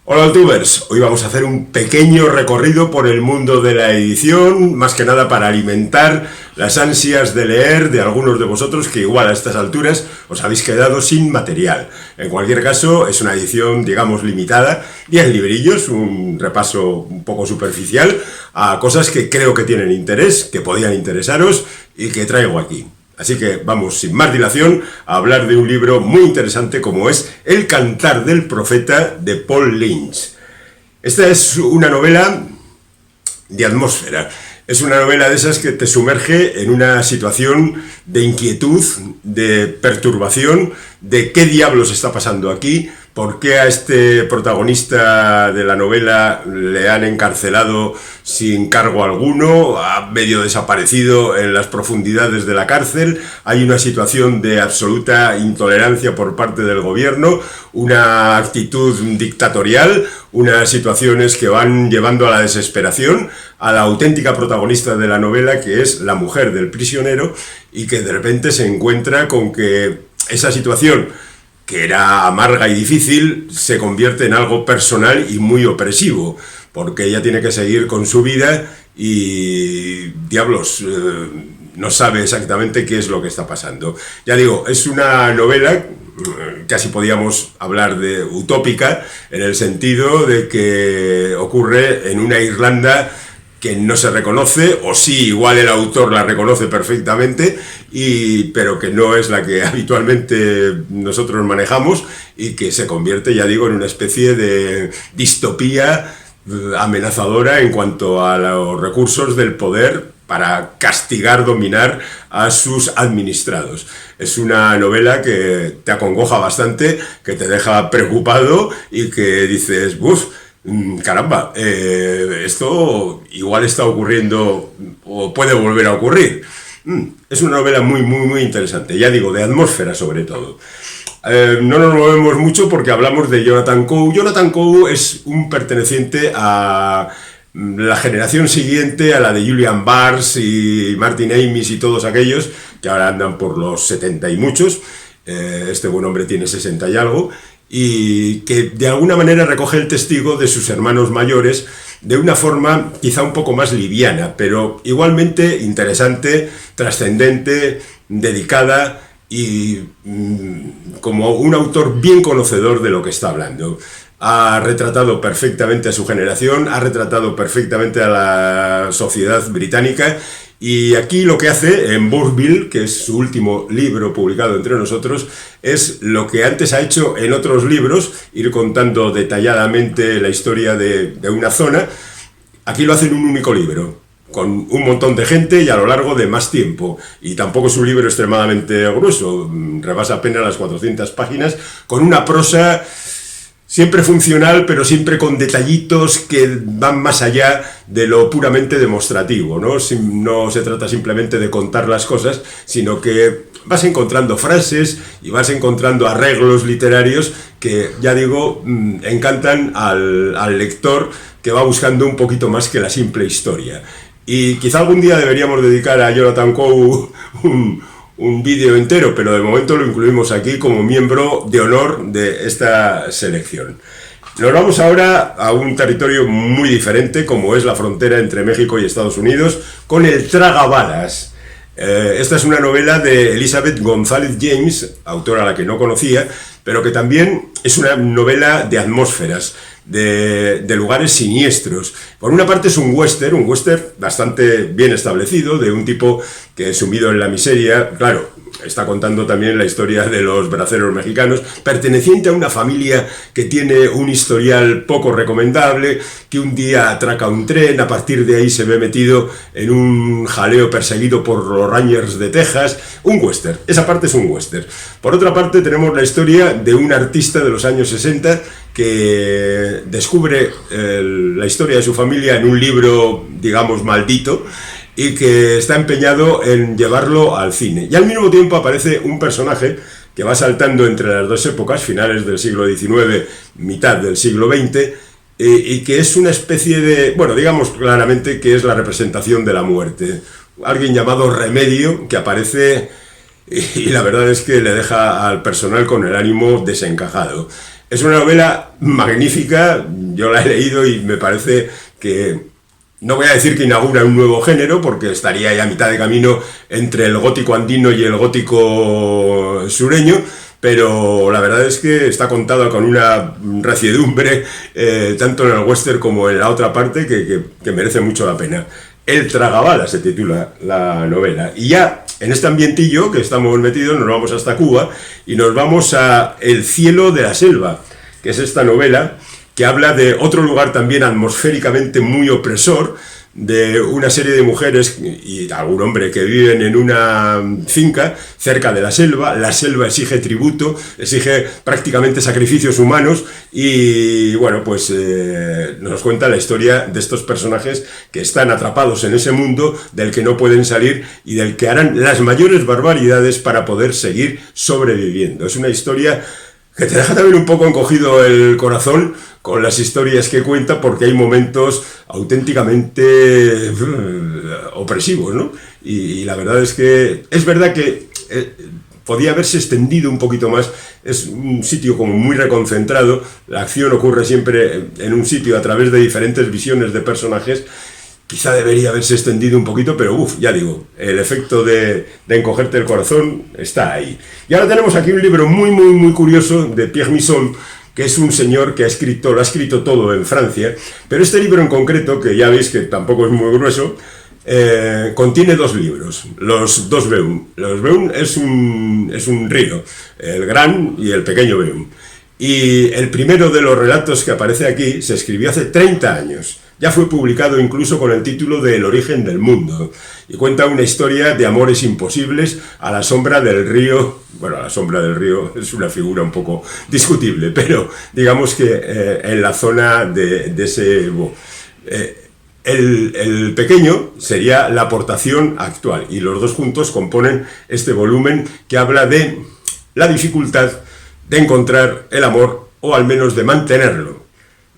Hola Altubers, hoy vamos a hacer un pequeño recorrido por el mundo de la edición, más que nada para alimentar las ansias de leer de algunos de vosotros que igual a estas alturas os habéis quedado sin material. En cualquier caso, es una edición, digamos, limitada, 10 librillos, un repaso un poco superficial a cosas que creo que tienen interés, que podían interesaros y que traigo aquí. Así que vamos, sin más dilación, a hablar de un libro muy interesante como es El Cantar del Profeta de Paul Lynch. Esta es una novela de atmósfera. Es una novela de esas que te sumerge en una situación de inquietud, de perturbación, de qué diablos está pasando aquí, por qué a este protagonista de la novela le han encarcelado sin cargo alguno, ha medio desaparecido en las profundidades de la cárcel, hay una situación de absoluta intolerancia por parte del gobierno, una actitud dictatorial, unas situaciones que van llevando a la desesperación a la auténtica protagonista de la novela, que es la mujer del prisionero, y que de repente se encuentra con que esa situación, que era amarga y difícil, se convierte en algo personal y muy opresivo, porque ella tiene que seguir con su vida y, diablos, no sabe exactamente qué es lo que está pasando. Ya digo, es una novela, casi podíamos hablar de utópica, en el sentido de que ocurre en una Irlanda que no se reconoce, o sí, igual el autor la reconoce perfectamente, pero que no es la que habitualmente nosotros manejamos y que se convierte, ya digo, en una especie de distopía amenazadora en cuanto a los recursos del poder para castigar, dominar a sus administrados. Es una novela que te acongoja bastante, que te deja preocupado y que dices, ¡buf! Caramba, esto igual está ocurriendo o puede volver a ocurrir. Es una novela muy interesante, ya digo, de atmósfera sobre todo. No nos movemos mucho porque hablamos de Jonathan Coe. Jonathan Coe es un perteneciente a la generación siguiente, a la de Julian Barnes y Martin Amis y todos aquellos que ahora andan por los 70 y muchos. Este buen hombre tiene 60 y algo. Y que de alguna manera recoge el testigo de sus hermanos mayores de una forma quizá un poco más liviana, pero igualmente interesante, trascendente, dedicada y como un autor bien conocedor de lo que está hablando. Ha retratado perfectamente a su generación, ha retratado perfectamente a la sociedad británica. Y aquí lo que hace en Burville, que es su último libro publicado entre nosotros, es lo que antes ha hecho en otros libros, ir contando detalladamente la historia de una zona. Aquí lo hace en un único libro, con un montón de gente y a lo largo de más tiempo. Y tampoco es un libro extremadamente grueso, rebasa apenas las 400 páginas, con una prosa siempre funcional, pero siempre con detallitos que van más allá de lo puramente demostrativo, ¿no? No se trata simplemente de contar las cosas, sino que vas encontrando frases y vas encontrando arreglos literarios que, ya digo, encantan al lector que va buscando un poquito más que la simple historia. Y quizá algún día deberíamos dedicar a Jonathan Coe un vídeo entero, pero de momento lo incluimos aquí como miembro de honor de esta selección. Nos vamos ahora a un territorio muy diferente, como es la frontera entre México y Estados Unidos, con El Tragabalas. Esta es una novela de Elizabeth González James, autora a la que no conocía, pero que también es una novela de atmósferas, de lugares siniestros. Por una parte es un western bastante bien establecido, de un tipo que sumido en la miseria, claro, está contando también la historia de los braceros mexicanos, perteneciente a una familia que tiene un historial poco recomendable, que un día atraca un tren, a partir de ahí se ve metido en un jaleo perseguido por los Rangers de Texas. Un western, esa parte es un western. Por otra parte tenemos la historia de un artista de los años 60 que descubre la historia de su familia en un libro, digamos, maldito, y que está empeñado en llevarlo al cine. Y al mismo tiempo aparece un personaje que va saltando entre las dos épocas, finales del siglo XIX, mitad del siglo XX, y que es una especie de, bueno, digamos claramente que es la representación de la muerte. Alguien llamado Remedio, que aparece y la verdad es que le deja al personal con el ánimo desencajado. Es una novela magnífica, yo la he leído y me parece que, no voy a decir que inaugura un nuevo género, porque estaría ya a mitad de camino entre el gótico andino y el gótico sureño, pero la verdad es que está contada con una reciedumbre, tanto en el western como en la otra parte, que merece mucho la pena. El Tragabala se titula la novela. Y ya en este ambientillo que estamos metidos nos vamos hasta Cuba y nos vamos a El cielo de la selva, que es esta novela que habla de otro lugar también atmosféricamente muy opresor, de una serie de mujeres y algún hombre que viven en una finca cerca de la selva exige tributo, exige prácticamente sacrificios humanos y bueno, pues nos cuenta la historia de estos personajes que están atrapados en ese mundo del que no pueden salir y del que harán las mayores barbaridades para poder seguir sobreviviendo. Es una historia que te deja también un poco encogido el corazón con las historias que cuenta, porque hay momentos auténticamente opresivos, ¿no? Y la verdad es verdad que podía haberse extendido un poquito más. Es un sitio como muy reconcentrado, la acción ocurre siempre en un sitio a través de diferentes visiones de personajes. Quizá debería haberse extendido un poquito, pero ya digo, el efecto de encogerte el corazón está ahí. Y ahora tenemos aquí un libro muy, muy, muy curioso de Pierre Misson, que es un señor que lo ha escrito todo en Francia, pero este libro en concreto, que ya veis que tampoco es muy grueso, contiene dos libros, los dos Beun. Los Beun es un río, el gran y el pequeño Beun. Y el primero de los relatos que aparece aquí se escribió hace 30 años. Ya fue publicado incluso con el título de El origen del mundo, y cuenta una historia de amores imposibles a la sombra del río. Bueno, a la sombra del río es una figura un poco discutible, pero digamos que en la zona de ese... El pequeño sería la aportación actual, y los dos juntos componen este volumen que habla de la dificultad de encontrar el amor, o al menos de mantenerlo.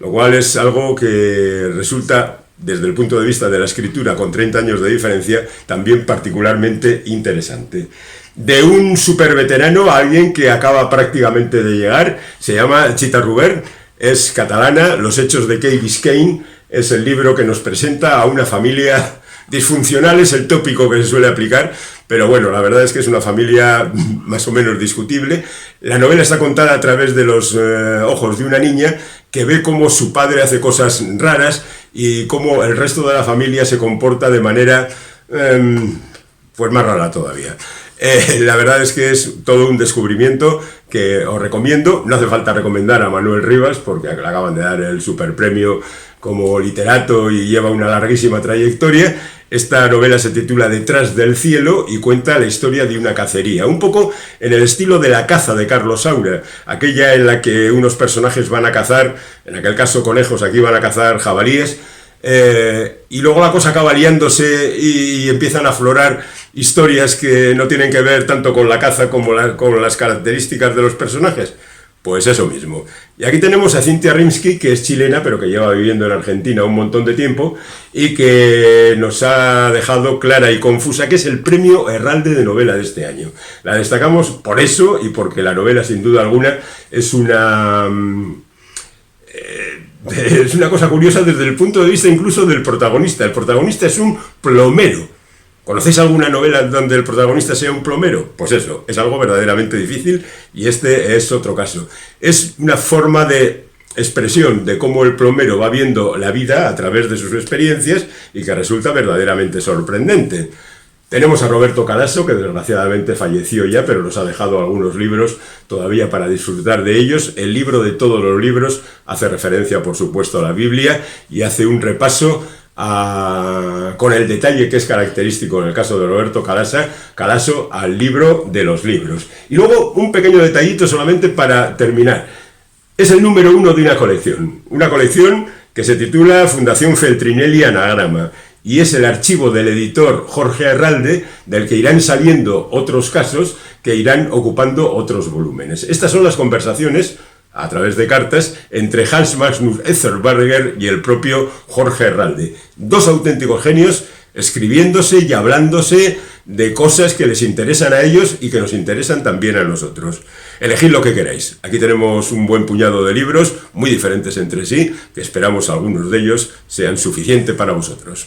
Lo cual es algo que resulta, desde el punto de vista de la escritura, con 30 años de diferencia, también particularmente interesante. De un superveterano a alguien que acaba prácticamente de llegar, se llama Chita Rubert, es catalana. Los hechos de Kay Biscayne es el libro que nos presenta a una familia disfuncional, es el tópico que se suele aplicar, pero bueno, la verdad es que es una familia más o menos discutible. La novela está contada a través de los ojos de una niña que ve cómo su padre hace cosas raras y cómo el resto de la familia se comporta de manera pues más rara todavía. La verdad es que es todo un descubrimiento que os recomiendo. No hace falta recomendar a Manuel Rivas, porque le acaban de dar el superpremio como literato y lleva una larguísima trayectoria. Esta novela se titula Detrás del cielo y cuenta la historia de una cacería, un poco en el estilo de La caza de Carlos Saura, aquella en la que unos personajes van a cazar, en aquel caso conejos, aquí van a cazar jabalíes, y luego la cosa acaba liándose y empiezan a aflorar historias que no tienen que ver tanto con la caza como con las características de los personajes. Pues eso mismo. Y aquí tenemos a Cintia Rimsky, que es chilena, pero que lleva viviendo en Argentina un montón de tiempo, y que nos ha dejado clara y confusa, que es el premio Herralde de novela de este año. La destacamos por eso, y porque la novela, sin duda alguna, es una cosa curiosa desde el punto de vista incluso del protagonista. El protagonista es un plomero. ¿Conocéis alguna novela donde el protagonista sea un plomero? Pues eso, es algo verdaderamente difícil, y este es otro caso. Es una forma de expresión de cómo el plomero va viendo la vida a través de sus experiencias y que resulta verdaderamente sorprendente. Tenemos a Roberto Calasso, que desgraciadamente falleció ya, pero nos ha dejado algunos libros todavía para disfrutar de ellos. El libro de todos los libros hace referencia, por supuesto, a la Biblia y hace un repaso con el detalle que es característico en el caso de Roberto Calasso al libro de los libros. Y luego un pequeño detallito solamente para terminar. Es el número 1 de una colección que se titula Fundación Feltrinelli Anagrama, y es el archivo del editor Jorge Herralde, del que irán saliendo otros casos que irán ocupando otros volúmenes. Estas son las conversaciones a través de cartas entre Hans Magnus Ethelberger y el propio Jorge Herralde. Dos auténticos genios escribiéndose y hablándose de cosas que les interesan a ellos y que nos interesan también a nosotros. Elegid lo que queráis. Aquí tenemos un buen puñado de libros, muy diferentes entre sí, que esperamos algunos de ellos sean suficientes para vosotros.